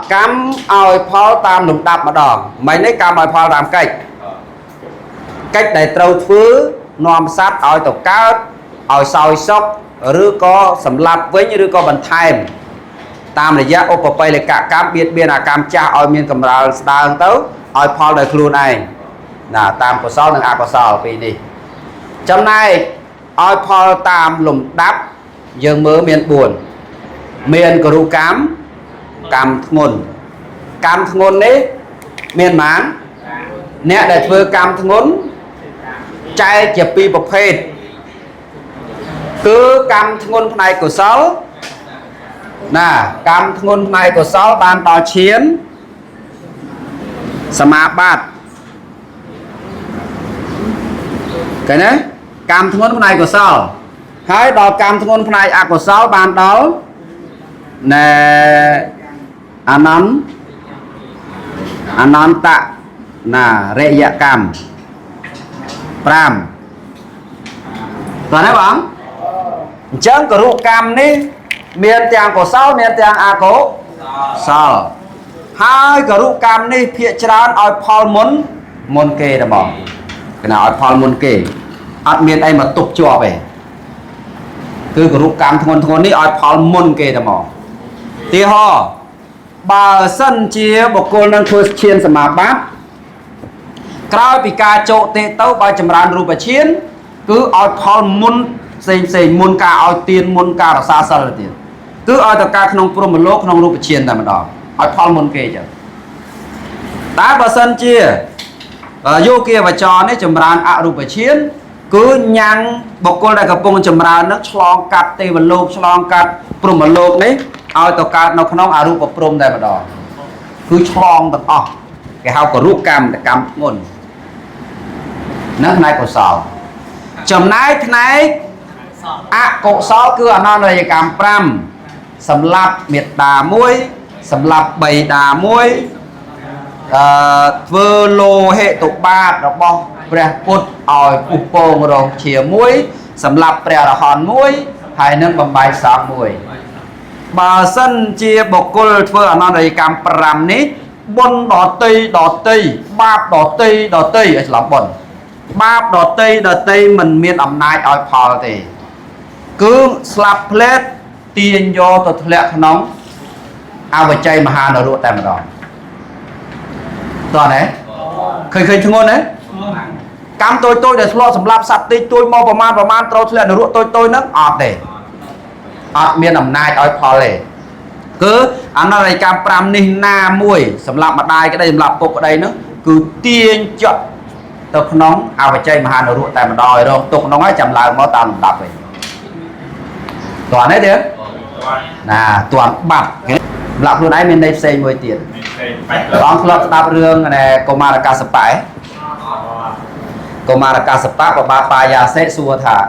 cam oi phao tam lùm đạp mà đòn mấy nấy cam oi phao làm cách để trâu thứ nòm sát oi tộc cao oi soi sóc rư có sầm lạp với như rư có bẩn thèm tam là giá ô bọc là cả cam biết biên là cam cha oi miên cầm ra đang tới oi phao đời luôn này là tam có sáu là có sáu vì đi trong này oi phao tam lùm đáp dương mớ miền buồn miền cờ ru cam ngôn đấy miền mán nè để vừa cam ngôn trai chụp pi bọc phết cứ cam ngôn này của sáu nè cam ngôn này của sáu ban đo chiến sama bát cái đấy cam ngôn này của sáu hai đo cam ngôn này của sáu ban đó nè Ananta na reya cam pram toàn đấy bóng chẳng có rượu cam đi miền tiếng của sáu miền tiếng a cố sao hai có rượu cam đi phía trán oi Paul muốn kê đã bỏ cái nào oi Paul muốn kê ắt miền đây mà tục cho về cứ có rượu cam thôn đi oi Paul muốn kê đã bỏ thì họ bà sân chia một cô năng thua chiên sầm mà bát cao bị ca chỗ tê tấu ba chấm ran rùa chiến cứ ở thon muốn xây muốn ca ở tiền muốn ca là xa xa là tiền cứ ở tất cả không pro một lô không rùa chiến là mà đỏ ở thon muốn kê chứ tá bà sân chia vô kia và cho đấy chấm ran ạ rùa chiến cứ nhang một cô đại gặp bông chấm ran nó chlong cắt tê và lô chlong cắt pro một lô đấy ao tàu cá nó không à rùa prom đây mà đỏ cứ chlong tập cái hao có rùa cam để cam ngôn nó này của sáu chấm này thế này cổ sáu cứ ở non này cam pram sầm lạp miệt đà muối sầm lạp bầy đà muối vơ lô hệ tụ ba đó bo pre put ỏi upo rồi chìa muối sầm lạp pre là hòn muối hai nâng bằng bài sáng muối bà sân chia bọc cô vơ ở non này cam pram ní bôn đỏ tây bạp đỏ tây ở lòng bồn bạp đỏ tây mình miền ẩm nai ở phò thì cứ slap plate tiền do tụt lẹ nóng ao về chay mà hà nó ruột tại mà đỏ toàn đấy khơi thương ngôn đấy cam tôi để lo sầm lạp sạch đi tôi mauประมาณtrâu lẹ nó ruột tôi nó ọt để ọt miền ẩm nai ở phò này cứ anh nói cam pram ní na muối sầm lạp mặt đai cái đây sầm lạp cục ở đây nữa cứ tiền chọn tục nóng ao về chay mà hà nó ruột tại mà đòi đâu tục nóng ấy chậm lại máu tàn đập vậy toàn đấy đấy là toàn bạc lạp luôn ấy bên đây xây 10 tiền con club đáp rương này Komaraka Spai và ba Paya sẽ xua thả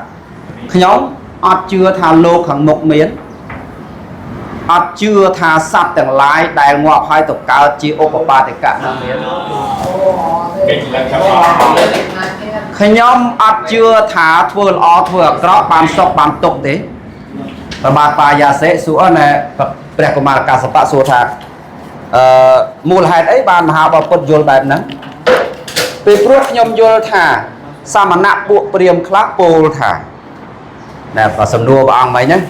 nhóm ọt chưa thả lô khẳng một miếng ọt chưa thả sắp tầng lái đại ngọt hai tục cao chỉ ô của ba thì cả năm miếng khi nhóm ọt chưa thả thua có bàn sọc bàn tục thế và ba Paya sẽ xua nàyព្រះកុមារកាសបៈសួរថាមូលហេតុអីបានមហាបពិតយល់បែបហ្នឹងពេលព្រោះខ្ញុំយល់ថាសមណៈពួកព្រាហ្មណ៍ខ្លះពោលថាណែបើសំណួរព្រះអង្គមិនហ្នឹង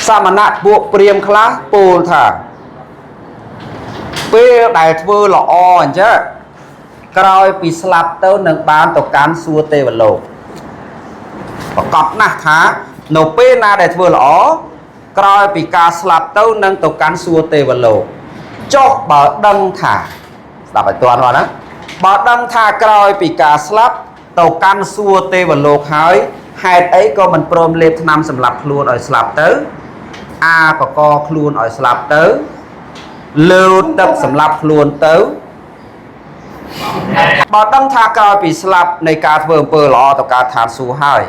សមណៈពួកព្រាហ្មណ៍ខ្លះពោលថាពេលដែលធ្វើល្អអញ្ចឹងក្រោយពីស្លាប់ទៅនឹងបានទៅកាន់សួគ៌ទេវលោកប្រកបណាស់ថានៅពេលណាដែលធ្វើល្អក្រោយពីការស្លាប់ទៅនឹងទៅកាន់សួគ៌ទេវលោកចុះបើដឹងថាស្ដាប់ឲ្យទាន់មកណាបើដឹងថាក្រោយពីការស្លាប់ទៅកាន់សួគ៌ទេវលោកហើយហេតុអីក៏មិនព្រមលេបថ្នាំសម្រាប់ខ្លួនឲ្យស្លាប់ទៅអាកកខ្លួនឲ្យស្លាប់ទៅលើទឹកសម្រាប់ខ្លួនទៅបើដឹងថាក្រោយពីស្លាប់នៃការធ្វើអំពើល្អទៅកើតឋានសួគ៌ហើយ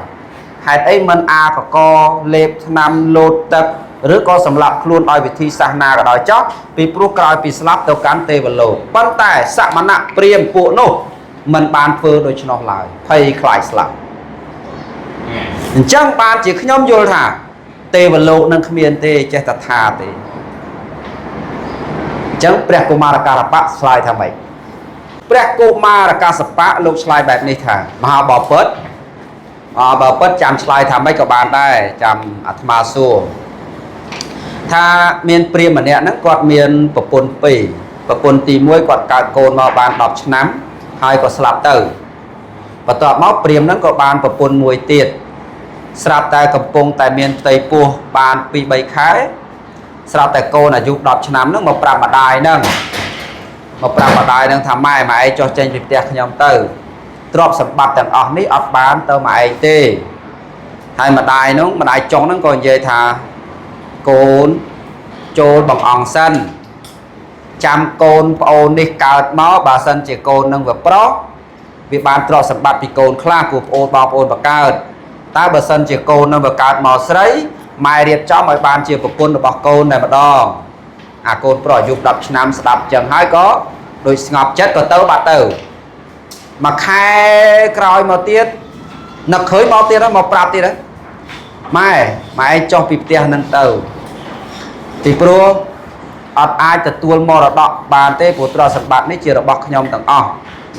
ហេតុអីមិនអាកកលេបថ្នាំលោតទឹកឬក៏សម្រាប់ខ្លួនឲ្យវិធីសាសនាក៏ដោយចោះពីព្រោះក្រោយពីស្លាប់ទៅកាន់ទេវលោកប៉ុន្តែសមណៈព្រាហ្មណ៍ពួកនោះមិនបានធ្វើដូច្នោះឡើយភ័យខ្លាចស្លាប់អញ្ចឹងបានជាខ្ញុំយល់ថាទេវលោកនឹងគ្មានទេចេះតែថាទេ ចឹងព្រះកុមារការបៈឆ្លើយថាម៉េចព្រះកុមារកាសបៈលោកឆ្លើយបែបនេះថាមហាបពិតបើពិតចាំឆ្លើយថាម៉េចក៏បានដែរចាំអាត្មាសួរថាមានព្រាហ្មណ៍ម្នាក់ហ្នឹងគាត់មានប្រពន្ធពីរប្រពន្ធទី1គាត់កើតកូនមកបាន10ឆ្នាំហើយក៏ស្លាប់ទៅបន្ទាប់មកព្រាហ្មណ៍ហ្នឹងក៏បានប្រពន្ធមួយទៀតស្រាប់តែកំពុងតែមានផ្ទៃពោះបាន2-3ខែស្រាប់តែកូនអាយុ10ឆ្នាំហ្នឹងមកប្រាប់ម្ដាយហ្នឹងថាម៉ែឯងចុះចេញពីផ្ទះខ្ញុំទៅទ្រព្យសម្បត្តិទាំងអស់នេះអត់បានទៅម៉ែឯងទេហើយម្ដាយចុងហ្នឹងក៏និយាយថាកូនចូលបង្អង់សិនចាំកូនប្អូននេះកើតមកបើសិនជាកូននឹងវាប្រុសវាបានទ្រព្យសម្បត្តិពីកូនខ្លះគូប្អូនបងប្អូនបកើតតើបើសិនជាកូននឹងវាកើតមកស្រីម៉ែរៀបចំឲ្យបានជាប្រពន្ធរបស់កូនតែម្ដងអាកូនប្រុសអាយុ10ឆ្នាំស្ដាប់ចឹងហើយក៏ដូចស្ងប់ចិត្តក៏ទៅបាត់ទៅមួយខែក្រោយមកទៀតនឹកឃើញមកទៀតមកប្រាប់ទៀតម៉ែឯងចុះពីផ្ទះហ្នឹងទៅពីព្រោះអត់អាចទទួលមរតកបានទេព្រោះទ្រព្យសម្បត្តិនេះជារបស់ខ្ញុំទាំងអស់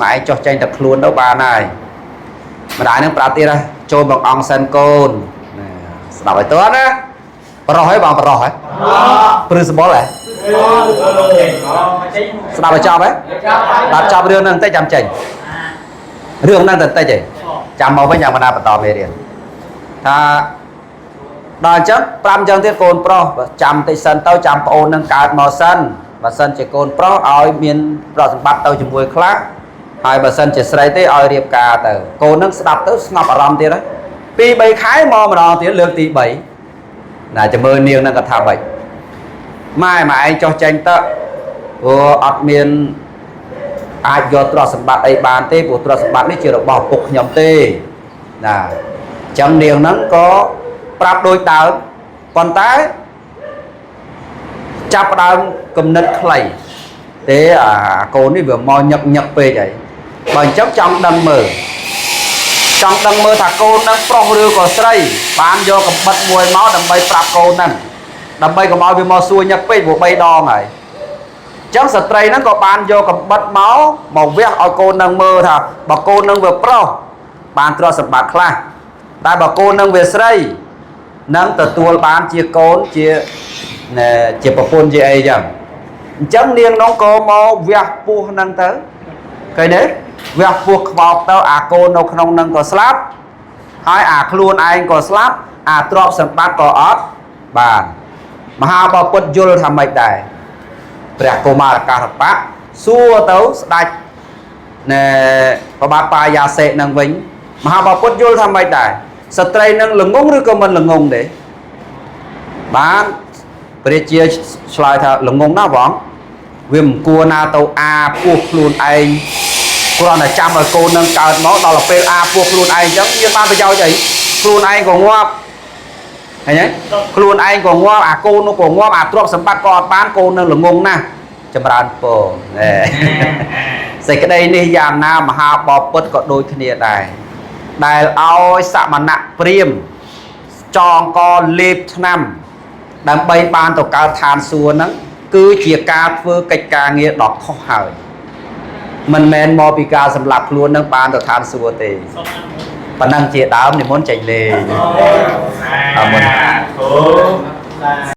ម៉ែឯងចុះចេញតែខ្លួនទៅបានហើយម្ដាយនឹងប្រាប់ទៀតចូលបងអង្គសិនកូនស្ដាប់ឲ្យតើណាប្រុសហើយបងប្រុសហើយព្រឺសម្បល់ហ៎ស្ដាប់ឲ្យចប់ហ៎ដល់ចប់រឿងហ្នឹងបន្តិចចាំចេញរឿងហ្នឹងតែបន្តិចឯងចាំមកវិញយ៉ាងបណ្ដាបន្តមេរៀនថាដល់អញ្ចឹង5អញ្ចឹងទៀតកូនប្រុសចាំតិចសិនទៅចាំប្អូននឹងកើតមកសិនបើសិនជាកូនប្រុសឲ្យមានប្រតិបត្តិទៅជាមួយខ្លះហើយបើសិនជាស្រីទេឲ្យរៀបការទៅកូននឹងស្ដាប់ទៅស្ងប់អារម្មណ៍ទៀតហើយ2-3ខែមកម្ដងទៀតលើកទី3ណាចាំមើលនាងនឹងគាត់ថាម៉េចម៉ែឯងចុះចេញទៅព្រោះអត់មានអាចយកទ្រព្យសម្បត្តិអីបានទេព្រោះទ្រព្យសម្បត្តិនេះជារបស់ពុកខ្ញុំទេណាអញ្ចឹងនាងហ្នឹងក៏ប្រាប់ដូចដើមប៉ុន្តែចាប់ដើមគំនិតខ្លីទេអាកូននេះវាមកញឹកពេកហើយបើអញ្ចឹងចង់ដឹងមើលថាកូននឹងប្រុសឬក៏ស្រីបានយកកំបិតមួយមកដើម្បីប្រាប់កូនហ្នឹងដើម្បីកុំឲ្យវាមកសួរញឹកពេកព្រោះ3ដងហើយអញ្ចឹងស្ត្រីហ្នឹងក៏បានយកកំបិតមកវះឲ្យកូននឹងមើលថាបើកូននឹងវាប្រុសបានទ្រព្យសម្បត្តិខ្លះតែបើកូននឹងវាស្រីនឹងទទួលបានជាកូនជាប្រពន្ធជាអីចឹងអញ្ចឹងនាងនោះក៏មកវះពោះហ្នឹងទៅឃើញទេវះពោះខ្វោកទៅអាកូននៅក្នុងហ្នឹងក៏ស្លាប់ហើយអាខ្លួនឯងក៏ស្លាប់អាទ្រព្យសម្បត្តិក៏អត់បានមហាបពិតយល់ថាម៉េចដែរព្រះកុមារការបៈសួរទៅស្ដេចប្របាទបាយាសេនឹងវិញមហាបពិតយល់ថាម៉េចដែរស្ត្រីនឹងល្ងងឬក៏មិនល្ងងទេបានព្រះជាឆ្លើយថាល្ងងណាស់បងវាមិនគួរណាទៅអាពោះខ្លួនឯងគ្រាន់តែចាំឲ្យកូននឹងកើតមកដល់ពេលអាពោះខ្លួនឯងអញ្ចឹងមានបានប្រយោជន៍អីខ្លួនឯងក៏ងាប់ឃើញទេខ្លួនឯងក៏ងាប់អាកូននោះក៏ងាប់អាទ្រព្យសម្បត្តិក៏អត់បានកូននឹងល្ងងណាស់ចម្រើនពរសេចក្តីនេះយ៉ាងណាមហាបពិតក៏ដូចគ្នាដែរដែលឲ្យសមណៈព្រាហ្មណ៍ចងកលេបឆ្នាំដើម្បីបានទៅកើតឋានសួគ៌ហ្នឹងគឺជាការធ្វើកិច្ចការងារដ៏ខុសហើយមិនមែនមកពីការសម្លាប់ខ្លួននឹងបានទៅឋានសួគ៌ទេប៉ុណ្ណឹងជាដើមនិមន្តចេញលេងអរគុណ